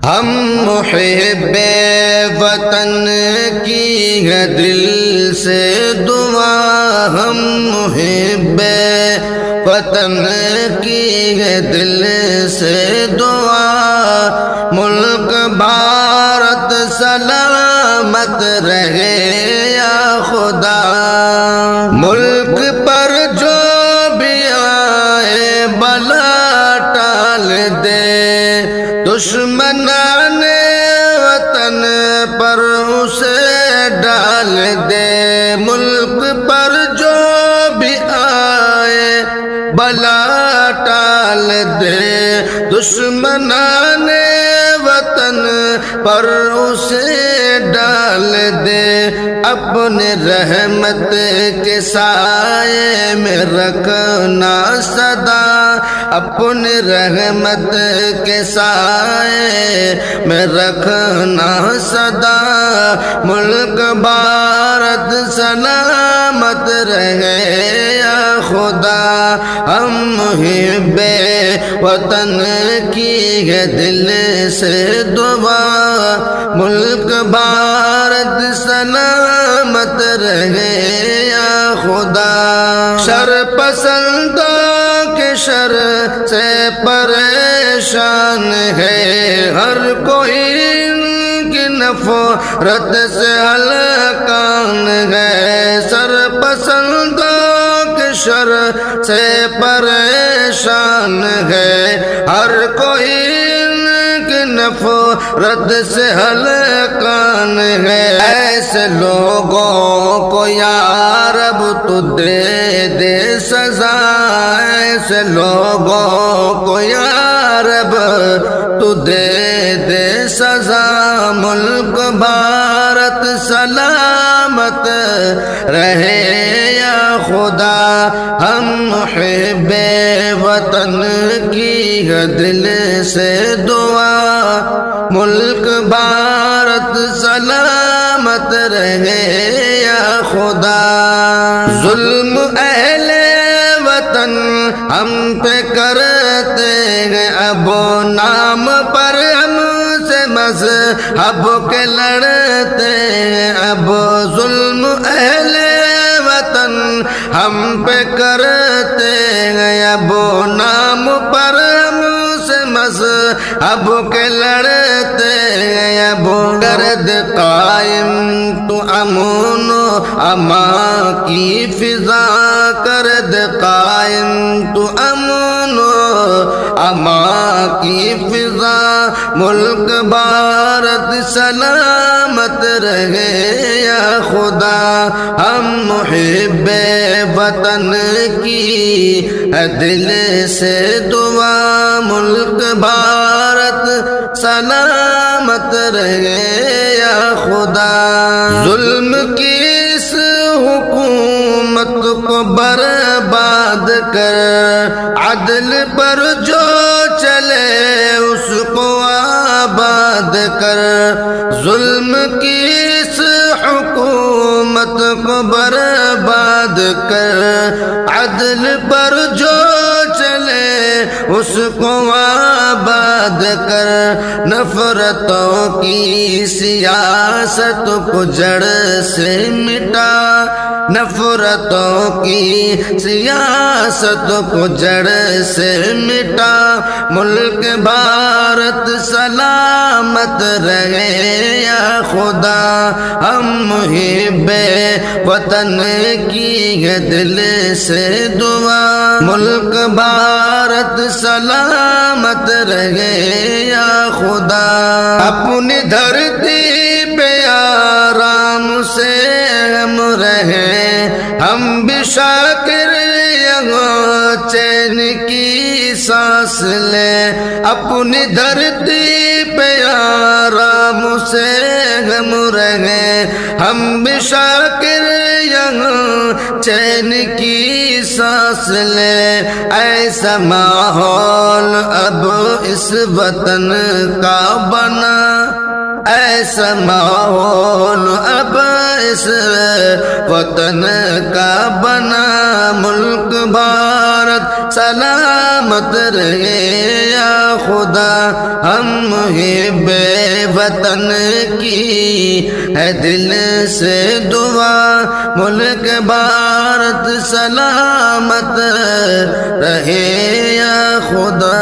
ہم محب وطن کی ہے دل سے دعا، ہم محب وطن کی ہے دل سے دعا، ملک بھارت سلامت رہے یا خدا، ملک پر جو بھی آئے بلا ٹال دے، دشمنان وطن پر اسے ڈال دے، ملک پر جو بھی آئے بلا ٹال دے، دشمنان وطن پر اسے ڈال دے، اپنے رحمت کے سائے میں رکھنا صدا، اپنے رحمت کے سائے میں رکھنا صدا، ملک بھارت سلامت رہے یا خدا، ہم محب وطن کی ہے دل سے دعا، ملک بھارت سلامت رہے یا خدا، شر پسندوں کے شر سے پریشان ہے ہر کوئی، ان کی نفرت سے ہلکان ہے، شر پسندوں کے شر سے پریشان ہے ہر کوئی، نفرت سے ہلکان ہے، ایسے لوگوں کو یا رب تو دے دے سزا، ایسے لوگوں کو یا رب تو دے دے سزا، ملک بھارت سلامت رہے یا خدا، ہم محب وطن کی ہے دل سے دعا، ملک بھارت سلامت رہے یا خدا، ظلم اہل وطن ہم پہ کرتے ہیں اب نام پر ہم سے مذہب کے لڑتے ہیں، اب ظلم اہل وطن ہم پہ کرتے ہیں اب نام پر ہم سے مذہب کے لڑتے ہیں، اب گرد قائم تو امن و امان کی فضا، گرد قائم تو امن و امان کی فضا، ملک بھارت سلامت رہے یا خدا، ہم محب وطن کی ہے دل سے دعا، ملک بھارت سلامت رہے یا خدا، ظلم کی اس حکومت کو برباد کر، عدل پر جو چلے اس کو آباد کر، ظلم کی اس حکومت کو برباد کر، عدل پر جو چلے اس کو آباد کر، نفرتوں کی سیاست کو جڑ سے مٹا، نفرتوں کی سیاست کو جڑ سے مٹا، ملک بھارت سلامت رہے یا خدا، ہم محب وطن کی ہے دل سے دعا، ملک بھارت سلامت رہے یا خدا، اپنی دھرتی پہ آرام سے ہم رہیں، ہم بھی شاکر یہاں چین کی سانس لیں، اپنی دھرتی پہ آرام سے ہم رہیں، ہم بھی شاکر یہاں چین کی سانس لیں، ایسا ماحول اب اس وطن کا بنا، ایسا ماحول اب اس وطن کا بنا، ملک بھارت سلامت رہے یا خدا ہم محب وطن کی ہے دل سے دعا ملک بھارت سلامت رہے یا خدا